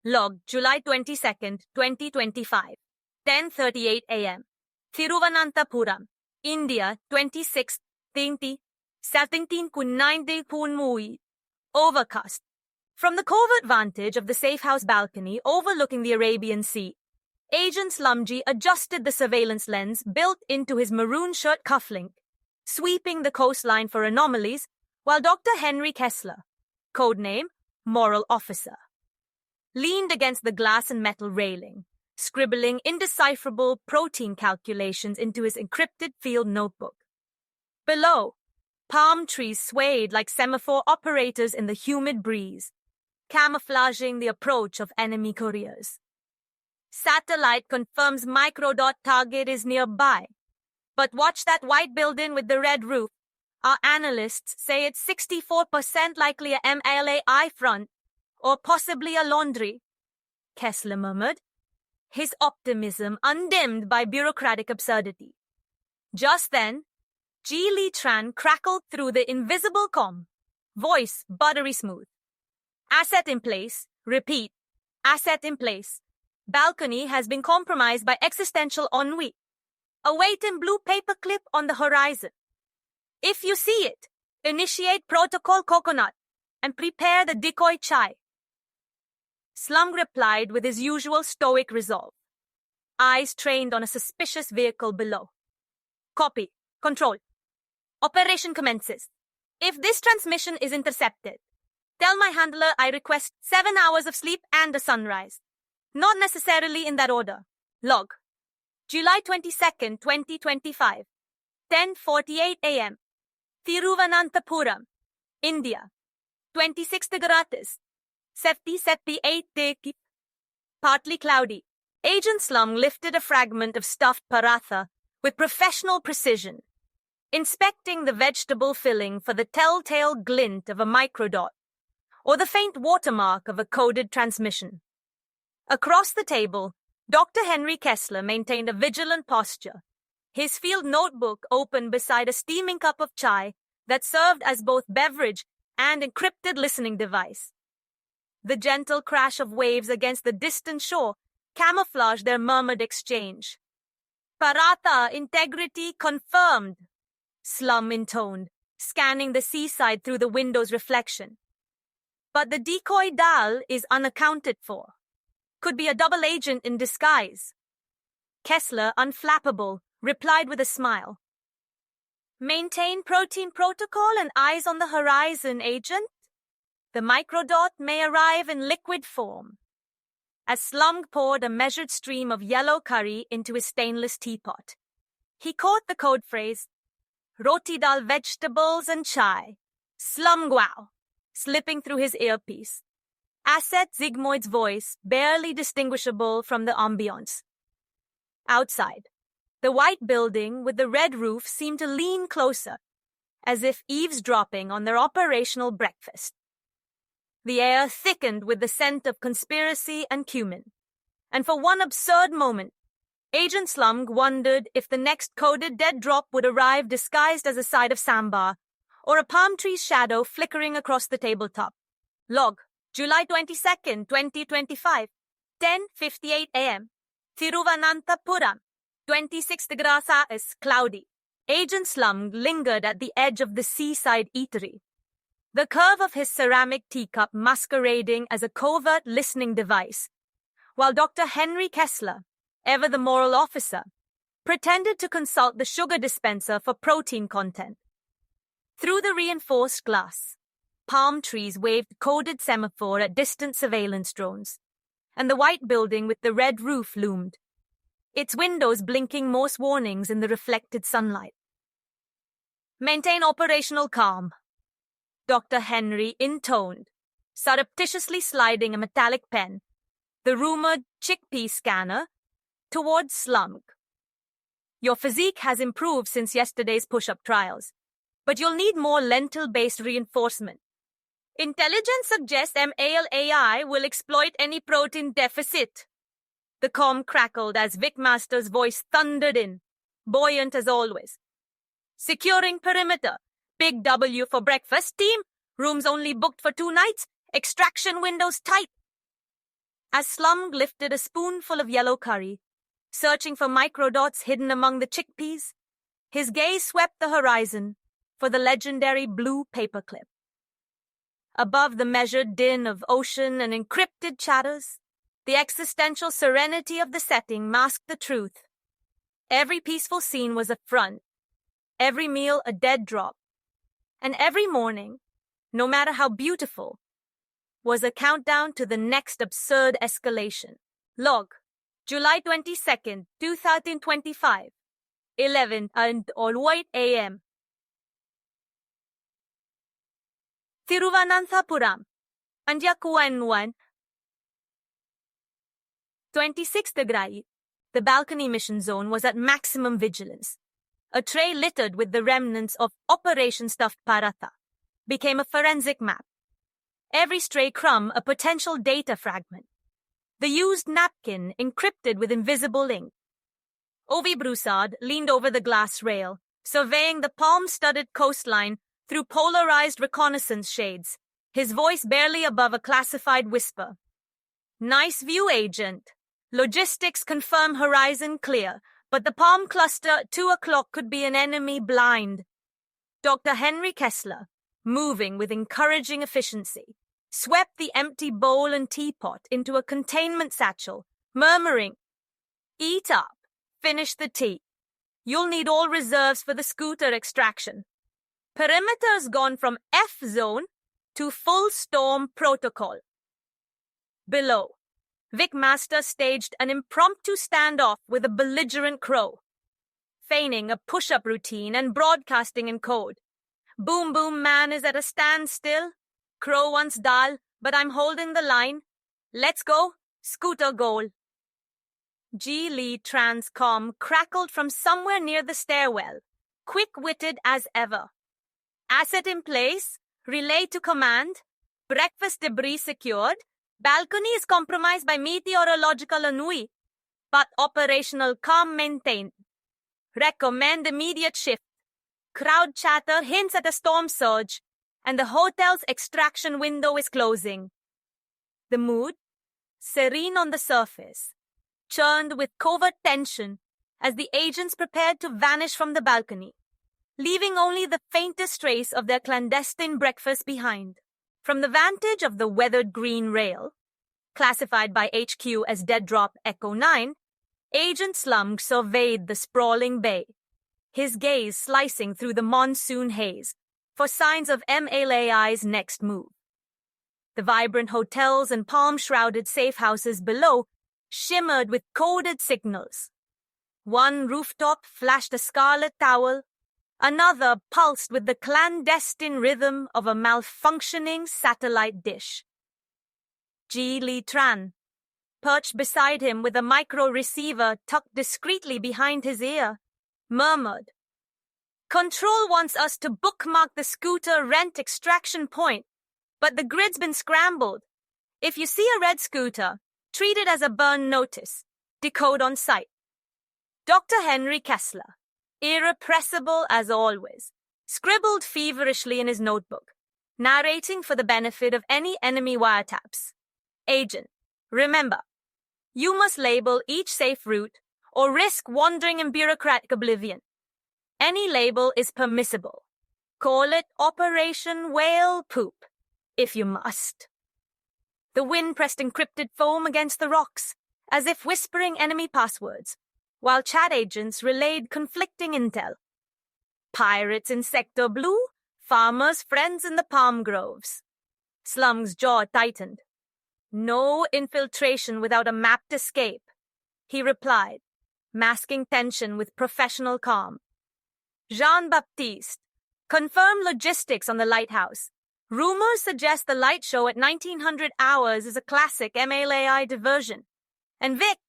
Log, July 22nd, 2025, 10:38 a.m. Thiruvananthapuram, India, 26th, 17 Overcast. From the covert vantage of the safe house balcony overlooking the Arabian Sea, Agent SlumG adjusted the surveillance lens built into his maroon shirt cufflink, sweeping the coastline for anomalies, while Dr. Henry Kessler, codename Moral Officer, leaned against the glass and metal railing, scribbling indecipherable protein calculations into his encrypted field notebook. Below, palm trees swayed like semaphore operators in the humid breeze, camouflaging the approach of enemy couriers. Satellite confirms Microdot target is nearby. But watch that white building with the red roof. Our analysts say it's 64% likely a M.A.L.A.I front, or possibly a laundry, Kessler murmured, his optimism undimmed by bureaucratic absurdity. Just then, Ji Li Tran crackled through the invisible comm, voice buttery smooth. Asset in place. Repeat. Asset in place. Balcony has been compromised by existential ennui. Await in blue paperclip on the horizon. If you see it, initiate protocol coconut and prepare the decoy chai. SlumG replied with his usual stoic resolve, eyes trained on a suspicious vehicle below. Copy. Control. Operation commences. If this transmission is intercepted, tell my handler I request 7 hours of sleep and a sunrise. Not necessarily in that order. Log. July 22nd, 2025. 10:48 a.m. Thiruvananthapuram, India. 26 degrees. 78 partly cloudy. Agent SlumG lifted a fragment of stuffed paratha with professional precision, inspecting the vegetable filling for the telltale glint of a microdot or the faint watermark of a coded transmission. Across the table, Dr. Henry Kessler maintained a vigilant posture, his field notebook open beside a steaming cup of chai that served as both beverage and encrypted listening device. The gentle crash of waves against the distant shore camouflaged their murmured exchange. Paratha integrity confirmed, SlumG intoned, scanning the seaside through the window's reflection. But the decoy dial is unaccounted for. Could be a double agent in disguise. Kessler, unflappable, replied with a smile. Maintain protein protocol and eyes on the horizon, agent. The microdot may arrive in liquid form. As SlumG poured a measured stream of yellow curry into his stainless teapot, he caught the code phrase, roti dal vegetables and chai, SlumG wow, slipping through his earpiece. Asset Zygmoid's voice barely distinguishable from the ambience. Outside, the white building with the red roof seemed to lean closer, as if eavesdropping on their operational breakfast. The air thickened with the scent of conspiracy and cumin, and for one absurd moment, Agent SlumG wondered if the next coded dead drop would arrive disguised as a side of sambar, or a palm tree's shadow flickering across the tabletop. Log. July 22nd, 2025, 10:58 a.m. Thiruvananthapuram, 26 degrees cloudy. Agent SlumG lingered at the edge of the seaside eatery, the curve of his ceramic teacup masquerading as a covert listening device, while Dr. Henry Kessler, ever the moral officer, pretended to consult the sugar dispenser for protein content. Through the reinforced glass, palm trees waved coded semaphore at distant surveillance drones, and the white building with the red roof loomed, its windows blinking Morse warnings in the reflected sunlight. Maintain operational calm, Dr. Henry intoned, surreptitiously sliding a metallic pen, the rumored chickpea scanner, towards SlumG. Your physique has improved since yesterday's push-up trials, but you'll need more lentil-based reinforcement. Intelligence suggests M.A.L.A.I will exploit any protein deficit. The comm crackled as Vic Master's voice thundered in, buoyant as always. Securing perimeter. Big W for breakfast, team. Rooms only booked for 2 nights. Extraction windows tight. As SlumG lifted a spoonful of yellow curry, searching for microdots hidden among the chickpeas, his gaze swept the horizon for the legendary blue paperclip. Above the measured din of ocean and encrypted chatters, the existential serenity of the setting masked the truth. Every peaceful scene was a front, every meal a dead drop, and every morning, no matter how beautiful, was a countdown to the next absurd escalation. Log, July 22nd, 2025, 11:08 a.m. Thiruvananthapuram, Andyakuanwan, 26 Degrai. The balcony mission zone was at maximum vigilance. A tray littered with the remnants of Operation Stuffed Paratha became a forensic map. Every stray crumb a potential data fragment. The used napkin encrypted with invisible ink. Ovi Broussard leaned over the glass rail, surveying the palm-studded coastline through polarized reconnaissance shades, his voice barely above a classified whisper. Nice view, Agent. Logistics confirm horizon clear, but the palm cluster at 2 o'clock could be an enemy blind. Dr. Henry Kessler, moving with encouraging efficiency, swept the empty bowl and teapot into a containment satchel, murmuring, "Eat up. Finish the tea. You'll need all reserves for the scooter extraction. Perimeter's gone from F zone to full storm protocol." Below, Vic Master staged an impromptu standoff with a belligerent crow, feigning a push-up routine and broadcasting in code. "Boom boom man is at a standstill. Crow wants dal, but I'm holding the line. Let's go, scooter goal." G. Lee Transcom crackled from somewhere near the stairwell, quick-witted as ever. "Asset in place, relay to command, breakfast debris secured, balcony is compromised by meteorological ennui, but operational calm maintained. Recommend immediate shift. Crowd chatter hints at a storm surge, and the hotel's extraction window is closing." The mood, serene on the surface, churned with covert tension as the agents prepared to vanish from the balcony, leaving only the faintest trace of their clandestine breakfast behind. From the vantage of the weathered green rail, classified by HQ as Dead Drop Echo 9, Agent SlumG surveyed the sprawling bay, his gaze slicing through the monsoon haze for signs of M.A.L.A.I's next move. The vibrant hotels and palm-shrouded safe houses below shimmered with coded signals. One rooftop flashed a scarlet towel, another pulsed with the clandestine rhythm of a malfunctioning satellite dish. G. Lee Tran, perched beside him with a micro-receiver tucked discreetly behind his ear, murmured, "Control wants us to bookmark the scooter rent extraction point, but the grid's been scrambled. If you see a red scooter, treat it as a burn notice. Decode on site." Dr. Henry Kessler, irrepressible as always, scribbled feverishly in his notebook, narrating for the benefit of any enemy wiretaps. "Agent, remember, you must label each safe route or risk wandering in bureaucratic oblivion. Any label is permissible. Call it Operation Whale Poop, if you must." The wind pressed encrypted foam against the rocks, as if whispering enemy passwords, while chat agents relayed conflicting intel. Pirates in Sector Blue, farmers' friends in the palm groves. SlumG's jaw tightened. "No infiltration without a mapped escape," he replied, masking tension with professional calm. "Jean-Baptiste, confirm logistics on the lighthouse. Rumors suggest the light show at 1900 hours is a classic M.A.L.A.I diversion. And Vic,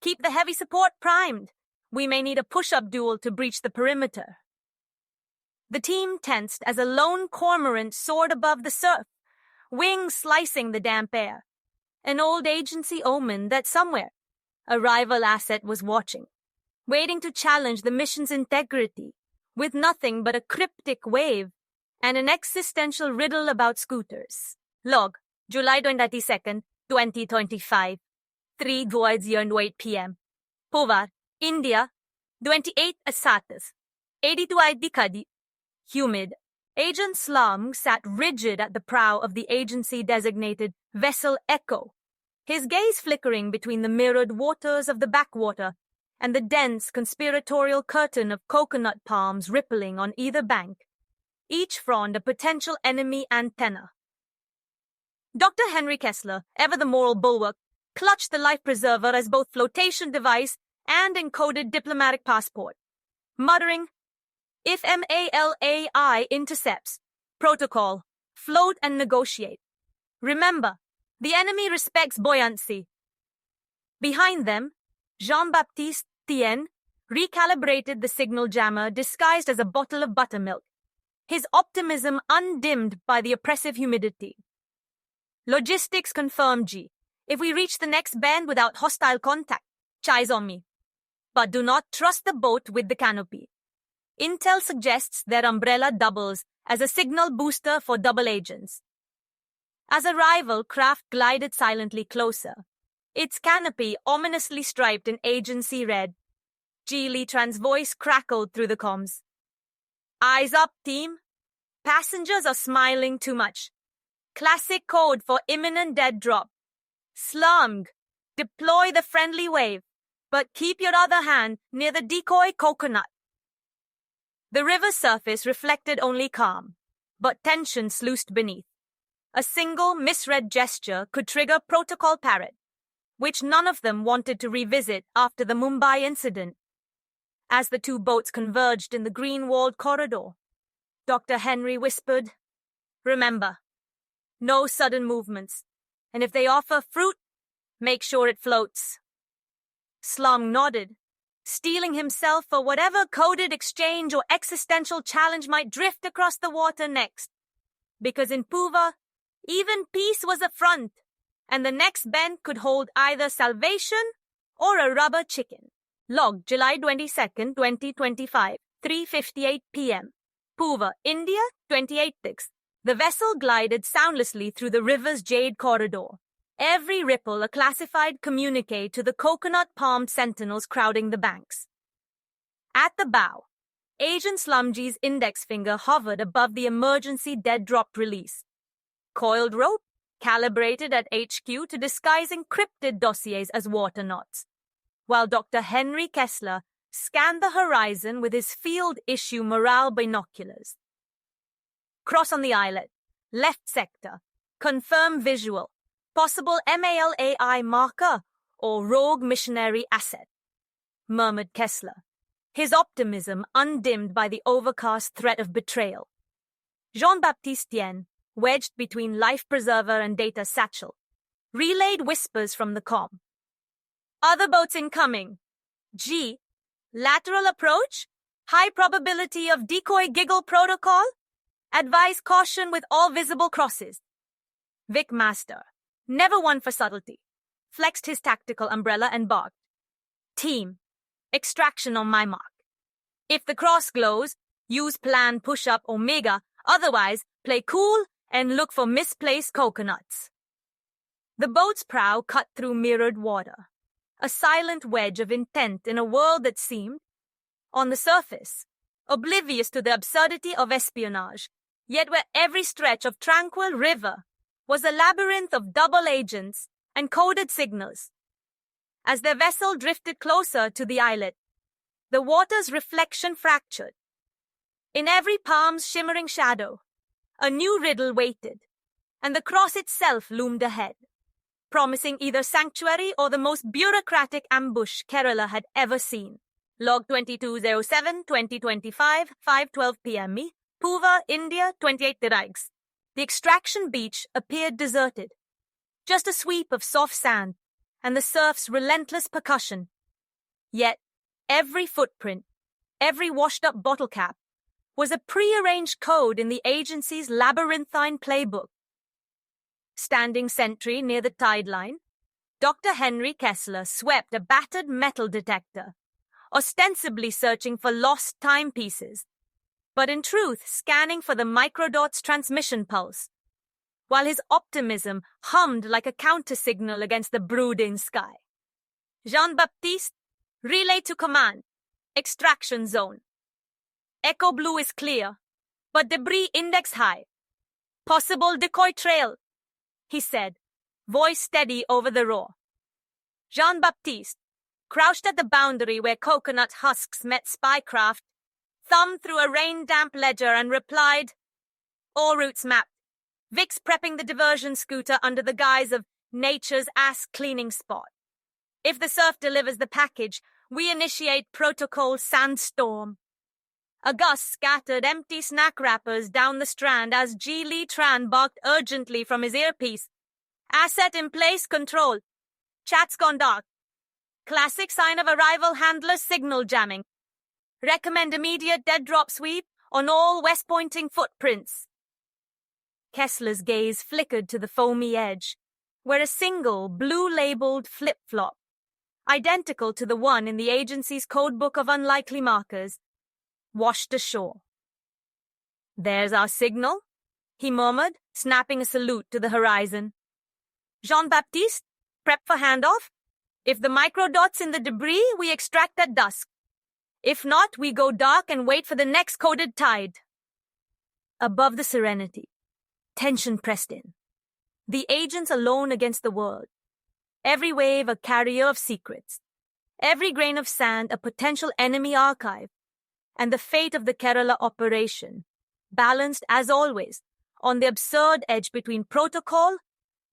keep the heavy support primed. We may need a push-up duel to breach the perimeter." The team tensed as a lone cormorant soared above the surf, wings slicing the damp air. An old agency omen that somewhere a rival asset was watching, waiting to challenge the mission's integrity with nothing but a cryptic wave and an existential riddle about scooters. Log, July 22nd, 2025, 3:08 p.m. Povar, India, 28 Asatas, 82 Dikadi. Humid. Agent SlumG sat rigid at the prow of the agency-designated vessel Echo, his gaze flickering between the mirrored waters of the backwater and the dense conspiratorial curtain of coconut palms rippling on either bank, each frond a potential enemy antenna. Dr. Henry Kessler, ever the moral bulwark, clutched the life preserver as both flotation device and encoded diplomatic passport, muttering, "If M.A.L.A.I. intercepts, protocol, float and negotiate. Remember, the enemy respects buoyancy." Behind them, Jean-Baptiste Tien recalibrated the signal jammer disguised as a bottle of buttermilk, his optimism undimmed by the oppressive humidity. "Logistics confirmed, G. If we reach the next bend without hostile contact, chai's on me. But do not trust the boat with the canopy. Intel suggests their umbrella doubles as a signal booster for double agents." As a rival craft glided silently closer, its canopy ominously striped in agency red, G. Litran's voice crackled through the comms. "Eyes up, team. Passengers are smiling too much. Classic code for imminent dead drop. SlumG, deploy the friendly wave, but keep your other hand near the decoy coconut." The river's surface reflected only calm, but tension sluiced beneath. A single misread gesture could trigger protocol parrot, which none of them wanted to revisit after the Mumbai incident. As the two boats converged in the green-walled corridor, Dr. Henry whispered, "Remember, no sudden movements, and if they offer fruit, make sure it floats." SlumG nodded, steeling himself for whatever coded exchange or existential challenge might drift across the water next. Because in Puva, even peace was a front, and the next bend could hold either salvation or a rubber chicken. Log, July 22nd, 2025, 3:58 p.m. Puva, India, 28 The vessel glided soundlessly through the river's jade corridor, every ripple a classified communique to the coconut-palmed sentinels crowding the banks. At the bow, Agent SlumG's index finger hovered above the emergency dead-drop release. Coiled rope, calibrated at HQ to disguise encrypted dossiers as water knots, while Dr. Henry Kessler scanned the horizon with his field-issue M.A.L.A.I binoculars. "Cross on the islet. Left sector. Confirm visual. Possible M.A.L.A.I marker or rogue missionary asset," murmured Kessler, his optimism undimmed by the overcast threat of betrayal. Jean-Baptiste Tien, wedged between life preserver and data satchel, relayed whispers from the comm. "Other boats incoming. G. Lateral approach. High probability of decoy giggle protocol. Advise caution with all visible crosses." Vic Master, never one for subtlety, flexed his tactical umbrella and barked, "Team, extraction on my mark. If the cross glows, use plan Pushup Omega. Otherwise, play cool and look for misplaced coconuts." The boat's prow cut through mirrored water, a silent wedge of intent in a world that seemed, on the surface, oblivious to the absurdity of espionage, yet where every stretch of tranquil river was a labyrinth of double agents and coded signals. As their vessel drifted closer to the islet, the water's reflection fractured. In every palm's shimmering shadow, a new riddle waited, and the cross itself loomed ahead, promising either sanctuary or the most bureaucratic ambush Kerala had ever seen. Log 2207-2025, 5:12 p.m. Puva, India, 28 Dirags. The extraction beach appeared deserted. Just a sweep of soft sand and the surf's relentless percussion. Yet, every footprint, every washed-up bottle cap, was a pre-arranged code in the agency's labyrinthine playbook. Standing sentry near the tide line, Dr. Henry Kessler swept a battered metal detector, ostensibly searching for lost timepieces, but in truth scanning for the Microdot's transmission pulse. while his optimism hummed like a counter-signal against the brooding sky. Jean-Baptiste, relay to command. Extraction zone. Echo blue is clear, but debris index high. Possible decoy trail, he said, voice steady over the roar. Jean-Baptiste, crouched at the boundary where coconut husks met spycraft, thumbed through a rain-damp ledger and replied, all routes mapped. Vic's prepping the diversion scooter under the guise of nature's ass-cleaning spot. If the surf delivers the package, we initiate protocol sandstorm. A gust scattered empty snack wrappers down the strand as G. Lee Tran barked urgently from his earpiece. Asset in place, control. Chat's gone dark. Classic sign of arrival handler signal jamming. Recommend immediate dead drop sweep on all west-pointing footprints. Kessler's gaze flickered to the foamy edge, where a single blue-labeled flip-flop, identical to the one in the agency's codebook of unlikely markers, washed ashore. There's our signal, he murmured, snapping a salute to the horizon. Jean-Baptiste, prep for handoff. If the microdot's in the debris, we extract at dusk. If not, we go dark and wait for the next coded tide. Above the serenity, tension pressed in. The agents alone against the world. Every wave a carrier of secrets. Every grain of sand a potential enemy archive. And the fate of the Kerala operation, balanced as always, on the absurd edge between protocol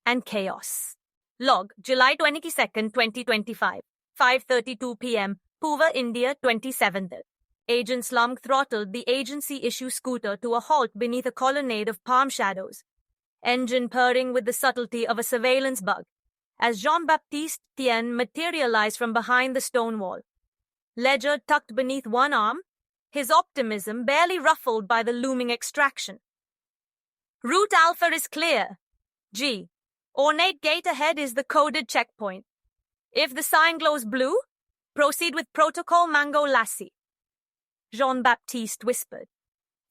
and chaos. Log, July 22nd, 2025, 5:32 p.m., Poover, India, 27th. Agent SlumG throttled the agency-issue scooter to a halt beneath a colonnade of palm shadows, engine purring with the subtlety of a surveillance bug, as Jean-Baptiste Tien materialized from behind the stone wall. Ledger tucked beneath one arm, his optimism barely ruffled by the looming extraction. Route Alpha is clear. G. Ornate gate ahead is the coded checkpoint. If the sign glows blue, proceed with protocol mango lassi. Jean-Baptiste whispered,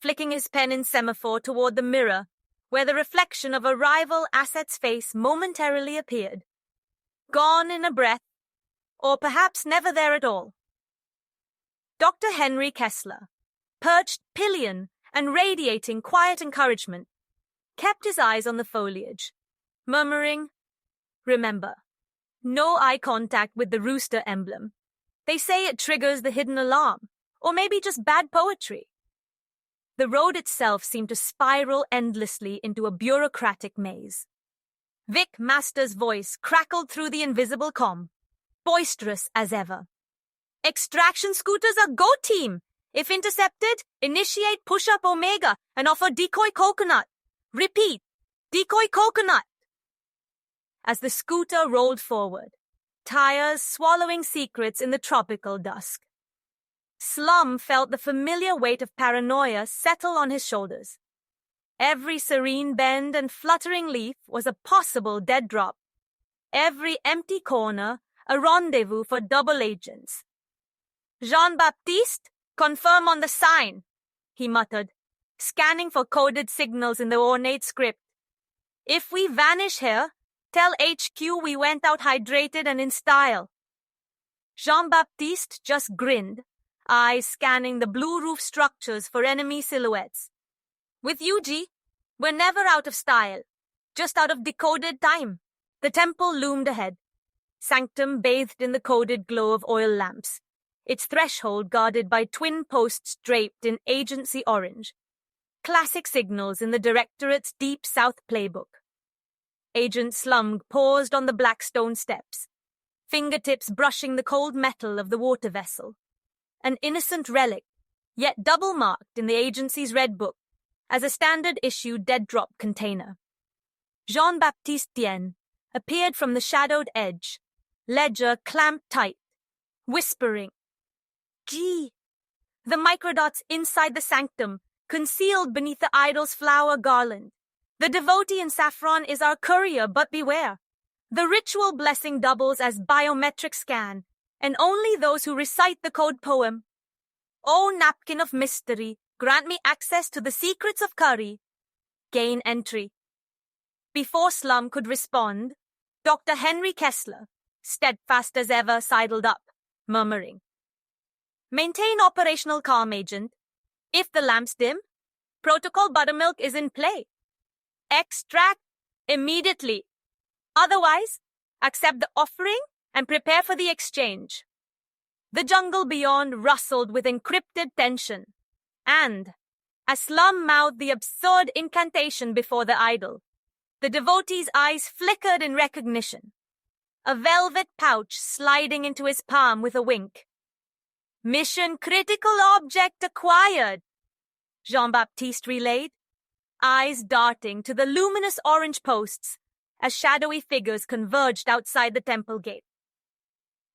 flicking his pen in semaphore toward the mirror, where the reflection of a rival asset's face momentarily appeared. Gone in a breath, or perhaps never there at all. Dr. Henry Kessler, perched pillion and radiating quiet encouragement, kept his eyes on the foliage, murmuring, remember, no eye contact with the rooster emblem. They say it triggers the hidden alarm, or maybe just bad poetry. The road itself seemed to spiral endlessly into a bureaucratic maze. Vic Master's voice crackled through the invisible comm, boisterous as ever. Extraction scooters are go team. If intercepted, initiate Pushup Omega and offer decoy coconut. Repeat, decoy coconut. As the scooter rolled forward, tires swallowing secrets in the tropical dusk, Slum felt the familiar weight of paranoia settle on his shoulders. Every serene bend and fluttering leaf was a possible dead drop. Every empty corner a rendezvous for double agents. Jean-Baptiste, confirm on the sign, he muttered, scanning for coded signals in the ornate script. If we vanish here, tell HQ we went out hydrated and in style. Jean-Baptiste just grinned, eyes scanning the blue roof structures for enemy silhouettes. With UG, we're never out of style, just out of decoded time. The temple loomed ahead, sanctum bathed in the coded glow of oil lamps, its threshold guarded by twin posts draped in agency orange. Classic signals in the Directorate's Deep South playbook. Agent SlumG paused on the black stone steps, fingertips brushing the cold metal of the water vessel. An innocent relic, yet double-marked in the agency's red book as a standard-issue dead-drop container. Jean-Baptiste Tien appeared from the shadowed edge, ledger clamped tight, whispering, Gee! The microdots inside the sanctum, concealed beneath the idol's flower garland. The devotee in saffron is our courier, but beware. The ritual blessing doubles as biometric scan, and only those who recite the code poem. O napkin of mystery, grant me access to the secrets of curry. Gain entry. Before Slum could respond, Dr. Henry Kessler, steadfast as ever, sidled up, murmuring, "Maintain operational calm, Agent. If the lamps dim, protocol Buttermilk is in play. Extract immediately. Otherwise, accept the offering and prepare for the exchange." The jungle beyond rustled with encrypted tension, and, as Slum mouthed the absurd incantation before the idol, the devotee's eyes flickered in recognition, a velvet pouch sliding into his palm with a wink. "Mission critical object acquired," Jean-Baptiste relayed, eyes darting to the luminous orange posts as shadowy figures converged outside the temple gate.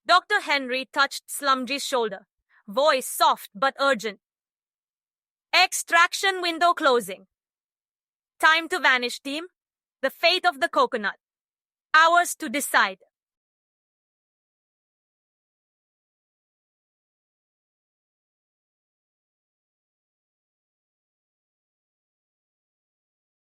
Dr. Henry touched SlumG's shoulder, voice soft but urgent. "Extraction window closing. Time to vanish, team. The fate of the coconut. Ours to decide."